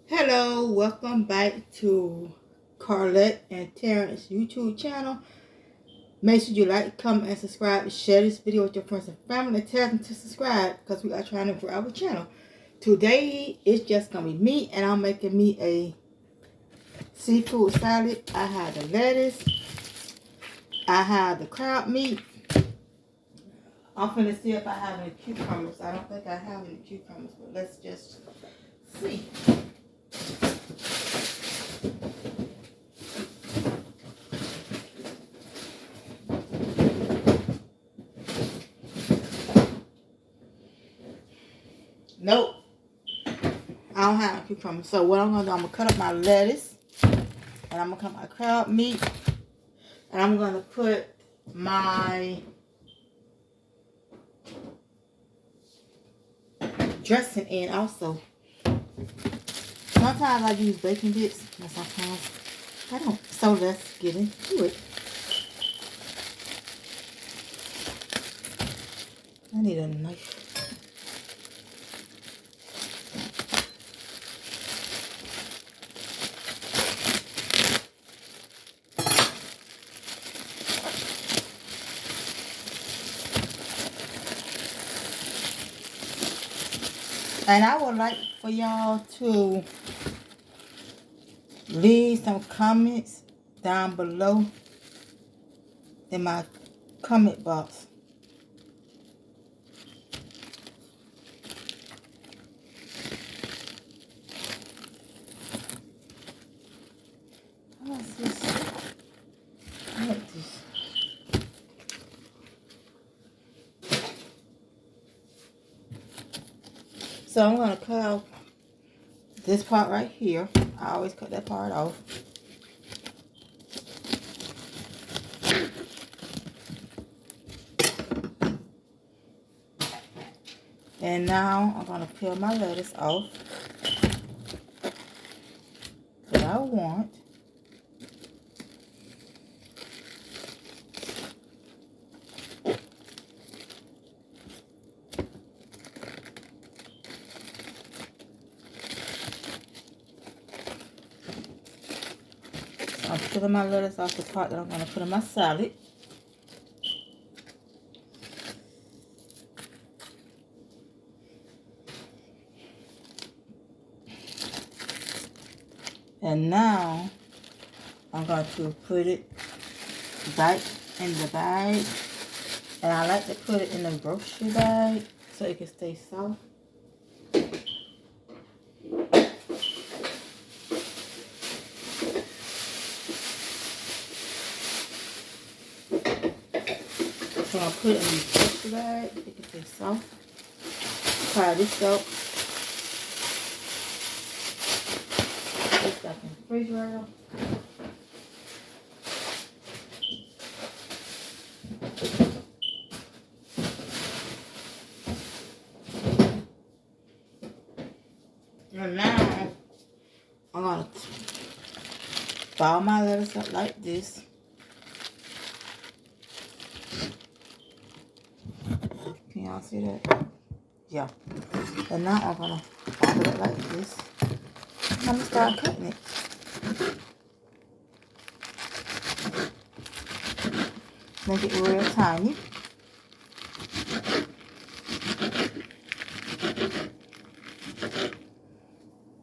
Hello, welcome back to Carlette and Terrence YouTube channel. Make sure you like, comment, and subscribe. Share this video with your friends and family. Tell them to subscribe because we are trying to grow our channel. Today, it's just going to be me, and I'm making me a seafood salad. I have the lettuce. I have the crab meat. I'm going to see if I have any cucumbers. I don't think I have any cucumbers, but let's just see. Nope. I don't have a cucumber. So what I'm going to do, I'm going to cut up my lettuce. And I'm going to cut my crab meat. And I'm going to put my dressing in also. Sometimes I use bacon bits. And sometimes I don't. So let's get into it. I need a knife. And I would like for y'all to leave some comments down below in my comment box. What's this? I like this. So I'm going to cut off this part right here. I always cut that part off. And now I'm going to peel my lettuce off that I want. I'm peeling my lettuce off the part that I'm going to put in my salad. And now I'm going to put it back in the bag. And I like to put it in the grocery bag so it can stay soft. So I'll put it in the grocery bag so it can stay soft. Try this out. This back in the refrigerator. And now I'm going to ball my lettuce up like this. Can y'all see that? Yeah. And now I'm going to ball it up like this. I'm going to start cutting it. Make it real tiny.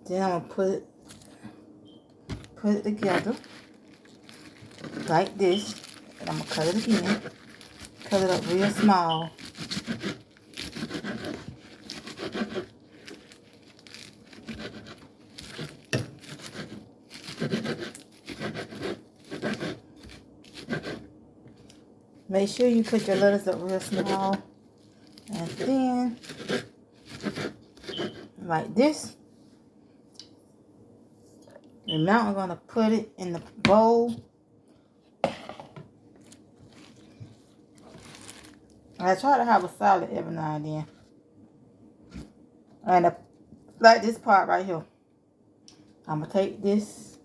Then I'm going to put it together like this. And I'm going to cut it again. Cut it up real small. Make sure you cut your lettuce up real small. And then, like this. And now I'm going to put it in the bowl. I try to have a salad every now and then. And like this part right here. I'm going to take this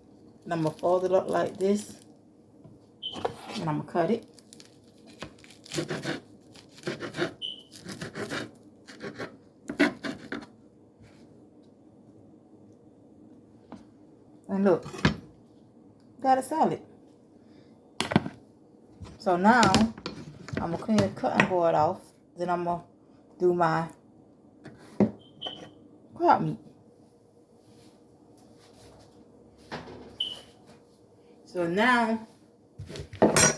and I'm going to fold it up like this. And I'm going to cut it. And look, got a salad. So now, I'm going to clean the cutting board off. Then I'm going to do my crab meat. So now,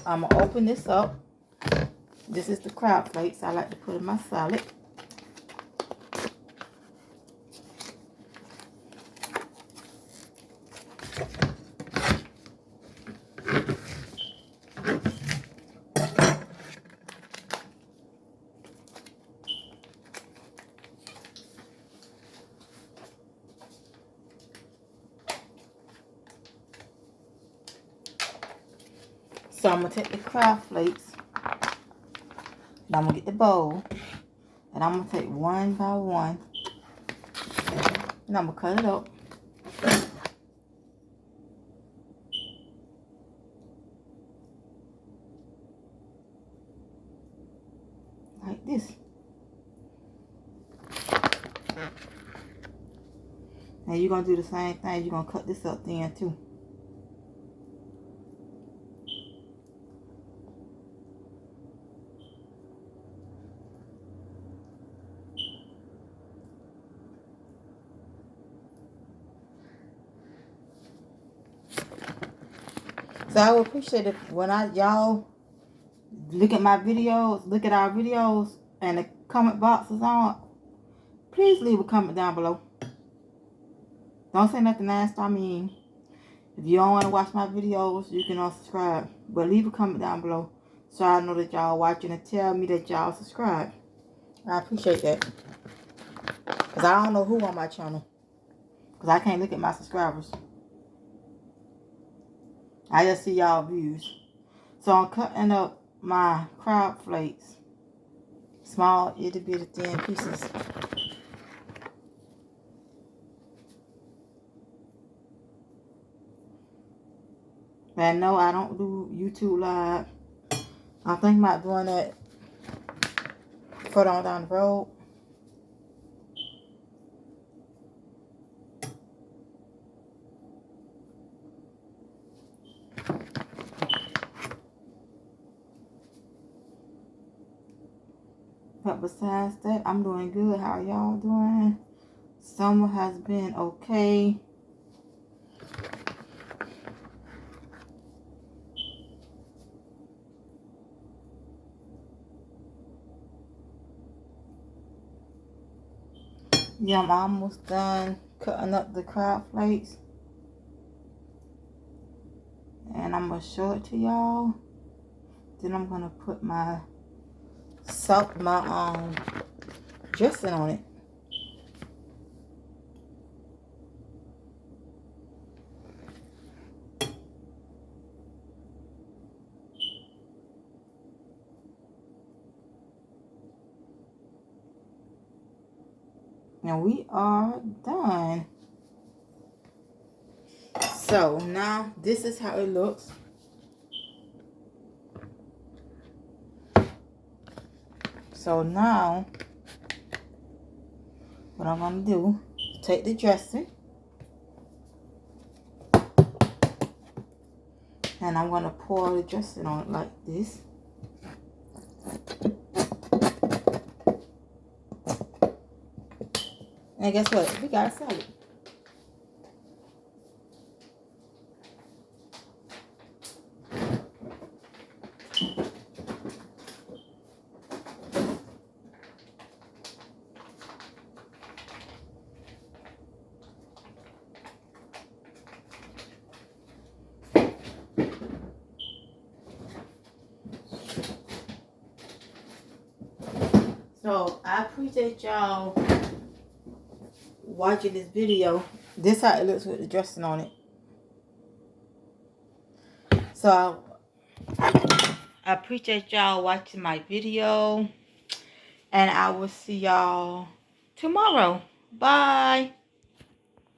I'm going to open this up. This is the crab flakes I like to put in my salad. So I'm going to take the crab flakes, and I'm going to get the bowl, and I'm going to take one by one, and I'm going to cut it up. Like this. And you're going to do the same thing. You're going to cut this up thin too. So I would appreciate it when y'all look at my videos, look at our videos, and the comment box is on. Please leave a comment down below. Don't say nothing nasty. I mean, if you don't want to watch my videos, you can unsubscribe. But leave a comment down below so I know that y'all watching and tell me that y'all subscribe. I appreciate that. Because I don't know who on my channel. Because I can't look at my subscribers. I just see y'all views. So I'm cutting up my crab flakes. Small, itty bitty thin pieces. And no, I don't do YouTube Live. I'm thinking about doing that further on down the road. But besides that, I'm doing good. How are y'all doing? Summer has been okay. Yeah, I'm almost done cutting up the crab flakes. And I'm going to show it to y'all. Then I'm going to put my salt, my dressing on it. And we are done. So now this is how it looks. So now what I'm going to do, take the dressing. And I'm going to pour the dressing on it like this. And guess what? We got a salad. So I appreciate y'all watching this video. This how it looks with the dressing on it. So I appreciate y'all watching my video. And I will see y'all tomorrow. Bye.